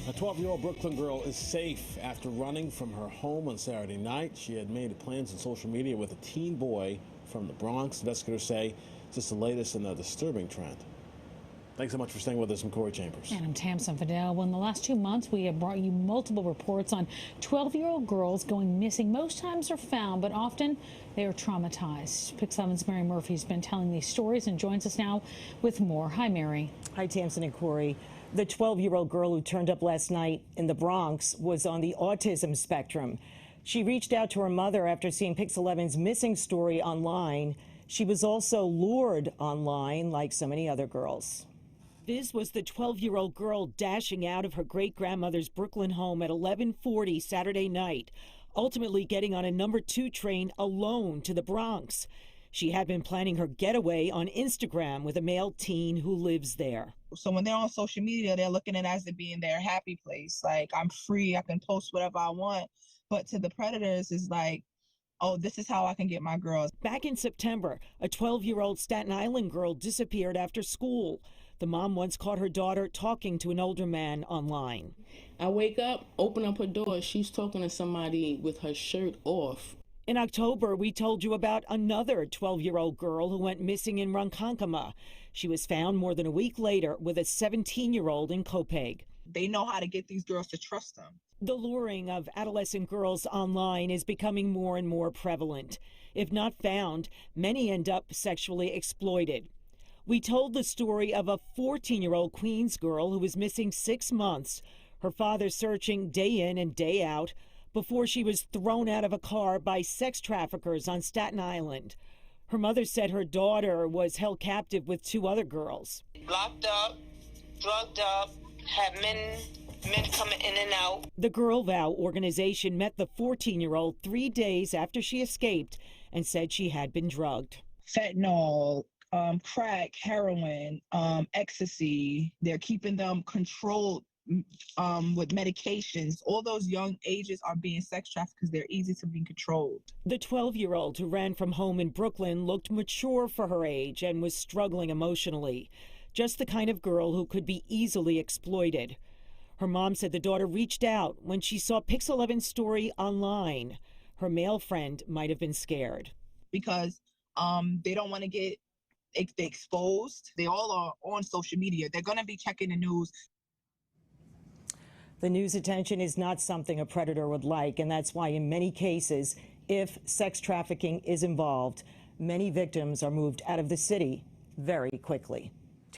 A 12-year-old Brooklyn girl is safe after running from her home on Saturday night. She had made plans on social media with a teen boy from the Bronx. Investigators say it's just the latest in a disturbing trend. Thanks so much for staying with us. I'm Corey Chambers. And I'm Tamsin Fidel. Well, in the last 2 months, we have brought you multiple reports on 12-year-old girls going missing. Most times they're found, but often they are traumatized. Pix 11's Mary Murphy has been telling these stories and joins us now with more. Hi, Mary. Hi, Tamsin and Corey. The 12-year-old girl who turned up last night in the Bronx was on the autism spectrum. She reached out to her mother after seeing Pix 11's missing story online. She was also lured online like so many other girls. This was the 12-year-old girl dashing out of her great-grandmother's Brooklyn home at 11:40 Saturday night, ultimately getting on a number 2 train alone to the Bronx. She had been planning her getaway on Instagram with a male teen who lives there. So when they're on social media, they're looking at it as it being their happy place. Like, I'm free, I can post whatever I want. But to the predators, is like, oh, this is how I can get my girls. Back in September, a 12-year-old Staten Island girl disappeared after school. The mom once caught her daughter talking to an older man online. I wake up, open up her door, she's talking to somebody with her shirt off. In October, we told you about another 12-year-old girl who went missing in Ronkonkoma. She was found more than a week later with a 17-year-old in Copeg. They know how to get these girls to trust them. The luring of adolescent girls online is becoming more and more prevalent. If not found, many end up sexually exploited. We told the story of a 14-year-old Queens girl who was missing 6 months, her father searching day in and day out, before she was thrown out of a car by sex traffickers on Staten Island. Her mother said her daughter was held captive with 2 other girls. Locked up, drugged up, had men coming in and out. The Girl Vow organization met the 14-year-old 3 days after she escaped and said she had been drugged. Fentanyl, crack, heroin, ecstasy. They're keeping them controlled with medications. All those young ages are being sex trafficked because they're easy to be controlled. The 12-year-old who ran from home in Brooklyn looked mature for her age and was struggling emotionally. Just the kind of girl who could be easily exploited. Her mom said the daughter reached out when she saw Pix 11's story online. Her male friend might have been scared. Because they don't want to get exposed. They all are on social media. They're going to be checking the news. The news attention is not something a predator would like, and that's why in many cases, if sex trafficking is involved, many victims are moved out of the city very quickly.